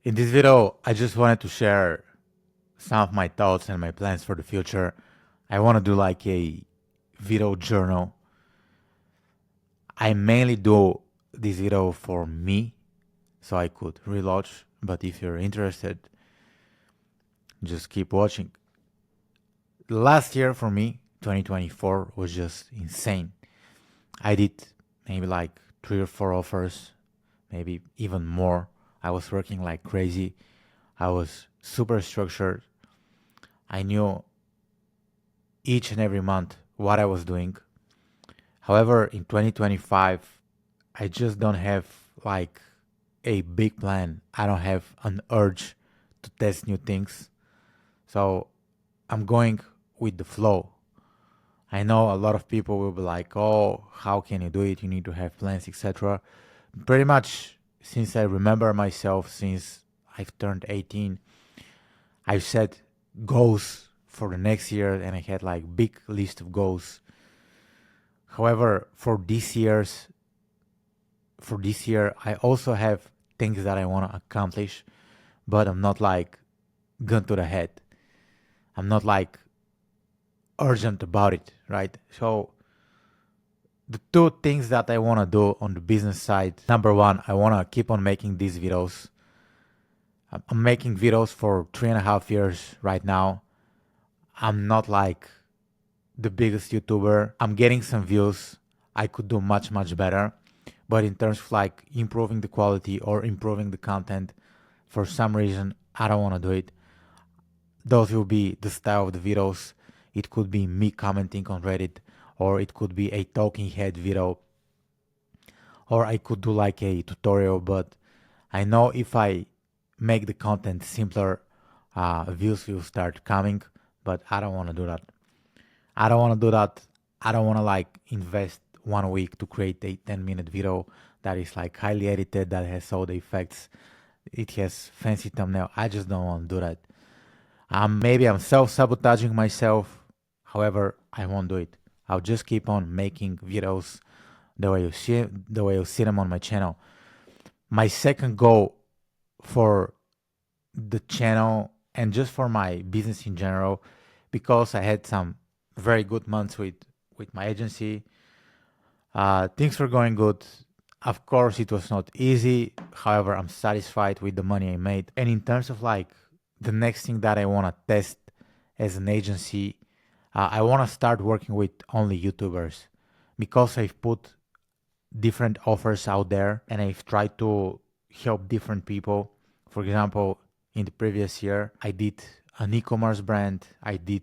In this video, I just wanted to share some of my thoughts and my plans for the future. I want to do like a video journal. I mainly do this video for me, so I could relaunch. But if you're interested, just keep watching. Last year for me, 2024, was just insane. I did maybe like 3 or 4 offers, maybe even more. I was working like crazy. I was super structured. I knew each and every month what I was doing. However, in 2025, I just don't have like a big plan. I don't have an urge to test new things. So I'm going with the flow. I know a lot of people will be like, oh, how can you do it? You need to have plans, etc. Pretty much since I remember myself, since I've turned 18, I've set goals for the next year and I had like big list of goals. However, for this year, I also have things that I want to accomplish, but I'm not like gun to the head. I'm not like urgent about it, right? So the two things that I want to do on the business side, number one, I want to keep on making these videos. I'm making videos for 3.5 years right now. I'm not like the biggest YouTuber. I'm getting some views. I could do much, much better. But in terms of like improving the quality or improving the content, for some reason, I don't want to do it. Those will be the style of the videos. It could be me commenting on Reddit, or it could be a talking head video, or I could do like a tutorial. But I know if I make the content simpler, views will start coming. But I don't want to do that. I don't want to do that. I don't want to like invest 1 week to create a 10-minute video that is like highly edited, that has all the effects. It has fancy thumbnail. I just don't want to do that. Maybe I'm self-sabotaging myself. However, I won't do it. I'll just keep on making videos the way you see them on my channel. My second goal for the channel and just for my business in general, because I had some very good months with my agency. Things were going good. Of course, it was not easy. However, I'm satisfied with the money I made. And in terms of like the next thing that I want to test as an agency, I want to start working with only YouTubers, because I've put different offers out there and I've tried to help different people. For example, in the previous year, I did an e-commerce brand, I did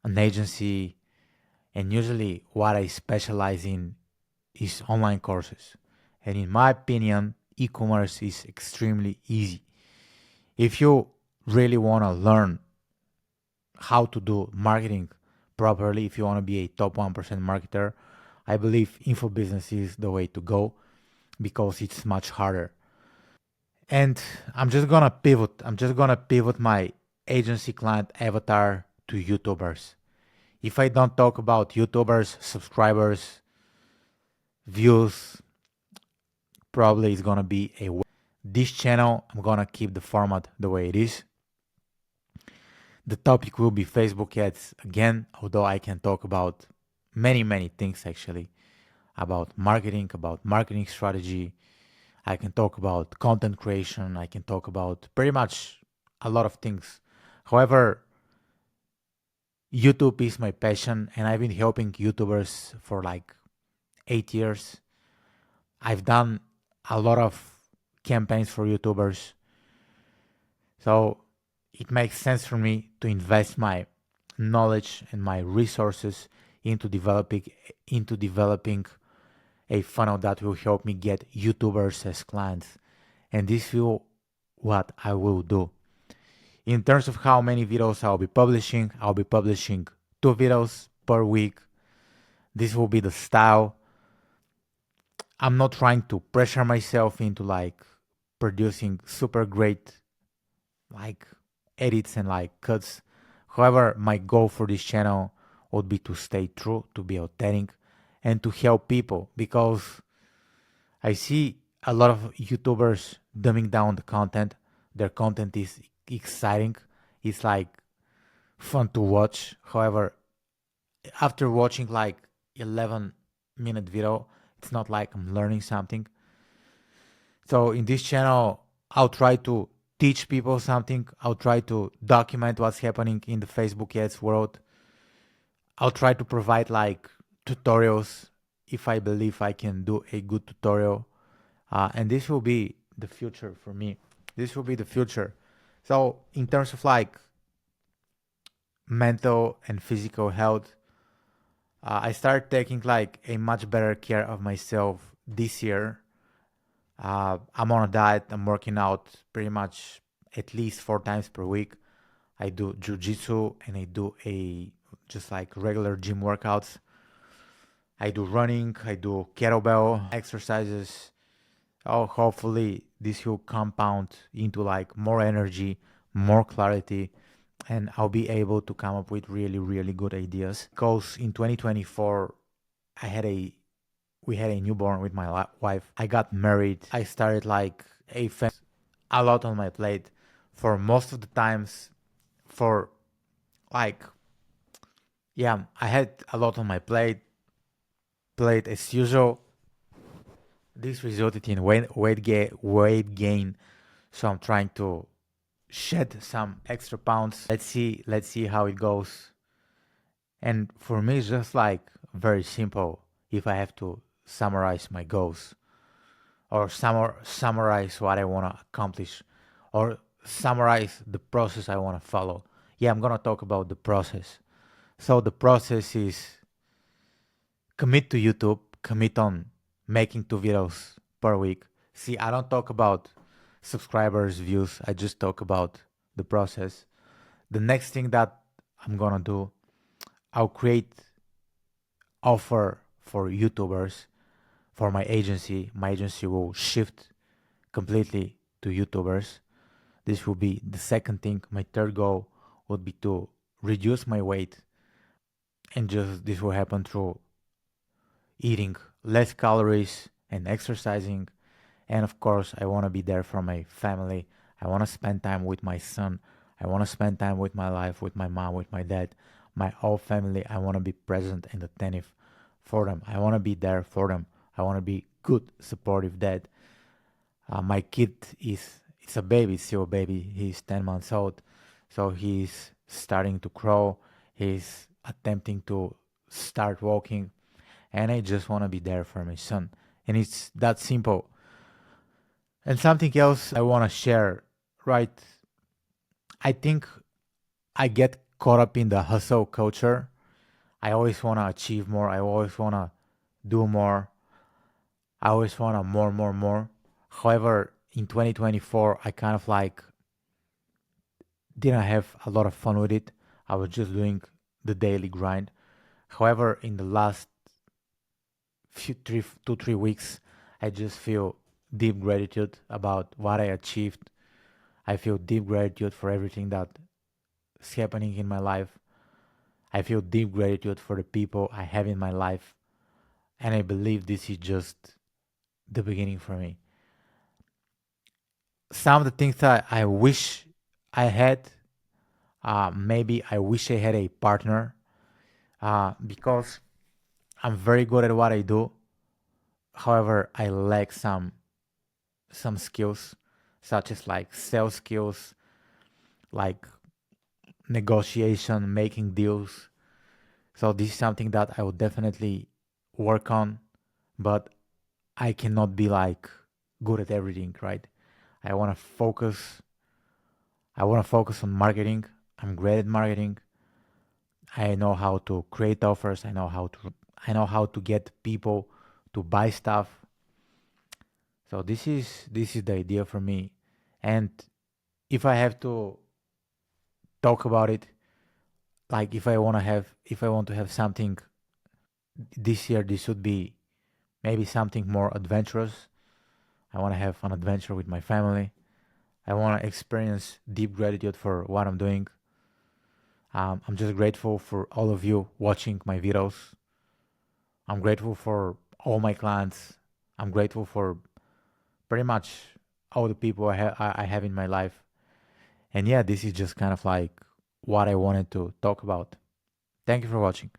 an agency, and usually what I specialize in is online courses. And in my opinion, e-commerce is extremely easy. If you really want to learn how to do marketing properly, if you want to be a top 1% marketer, I believe info business is the way to go, because it's much harder. And I'm just gonna pivot. I'm just gonna pivot my agency client avatar to YouTubers. If I don't talk about YouTubers, subscribers, views, probably it's gonna be a this channel. I'm gonna keep the format the way it is. The topic will be Facebook ads again, although I can talk about many things actually, about marketing strategy. I can talk about content creation. I can talk about pretty much a lot of things. However, YouTube is my passion and I've been helping YouTubers for like 8 years. I've done a lot of campaigns for YouTubers. So it makes sense for me to invest my knowledge and my resources into developing a funnel that will help me get YouTubers as clients. And this will what I will do. In terms of how many videos I'll be publishing 2 videos per week. This will be the style. I'm not trying to pressure myself into like producing super great like edits and like cuts. However, my goal for this channel would be to stay true, to be authentic, and to help people, because I see a lot of YouTubers dumbing down the content. Their content is exciting. It's like fun to watch. However, after watching like 11-minute video, it's not like I'm learning something. So in this channel, I'll try to teach people something. I'll try to document what's happening in the Facebook ads world. I'll try to provide like tutorials if I believe I can do a good tutorial. And this will be the future for me. This will be the future. So in terms of like mental and physical health, I started taking like a much better care of myself this year. I'm on a diet. I'm working out pretty much at least 4 times per week. I do jujitsu and I do a just like regular gym workouts. I do running. I do kettlebell exercises. Oh, hopefully this will compound into like more energy, more clarity, and I'll be able to come up with really, really good ideas. Because in 2024, I had a we had a newborn with my wife. I got married. I started like a lot on my plate for most of the times. For like, yeah, I had a lot on my plate as usual. This resulted in weight gain. So I'm trying to shed some extra pounds. Let's see how it goes. And for me, it's just like very simple. If I have to summarize my goals, or summarize what I want to accomplish, or summarize the process I want to follow. Yeah, I'm gonna talk about the process. So the process is commit to YouTube, commit on making 2 videos per week. See, I don't talk about subscribers, views. I just talk about the process. The next thing that I'm gonna do, I'll create offer for YouTubers for my agency. My agency will shift completely to YouTubers. This will be the second thing. My third goal would be to reduce my weight, and just this will happen through eating less calories and exercising. And of course, I want to be there for my family. I want to spend time with my son. I want to spend time with my life, with my mom, with my dad, my whole family. I want to be present and attentive for them. I want to be there for them. I want to be good, supportive dad. My kid is it's a baby, still a baby. He's 10 months old, so he's starting to crawl. He's attempting to start walking, and I just want to be there for my son. And it's that simple. And something else I want to share, right? I think I get caught up in the hustle culture. I always want to achieve more. I always want to do more. I always want to more, more, more. However, in 2024, I kind of like didn't have a lot of fun with it. I was just doing the daily grind. However, in the last 2 3 weeks, I just feel deep gratitude about what I achieved. I feel deep gratitude for everything that is happening in my life. I feel deep gratitude for the people I have in my life. And I believe this is just the beginning for me. Some of the things that I wish I had, maybe I wish I had a partner, because I'm very good at what I do. However, I lack some skills, such as like sales skills, like negotiation, making deals. So this is something that I will definitely work on, but I cannot be like good at everything, right? I want to focus. I want to focus on marketing. I'm great at marketing. I know how to create offers. I know how to get people to buy stuff. So this is the idea for me. And if I have to talk about it, like if I want to have something this year, this would be maybe something more adventurous. I want to have an adventure with my family. I want to experience deep gratitude for what I'm doing. I'm just grateful for all of you watching my videos. I'm grateful for all my clients. I'm grateful for pretty much all the people I have in my life. And yeah, this is just kind of like what I wanted to talk about. Thank you for watching.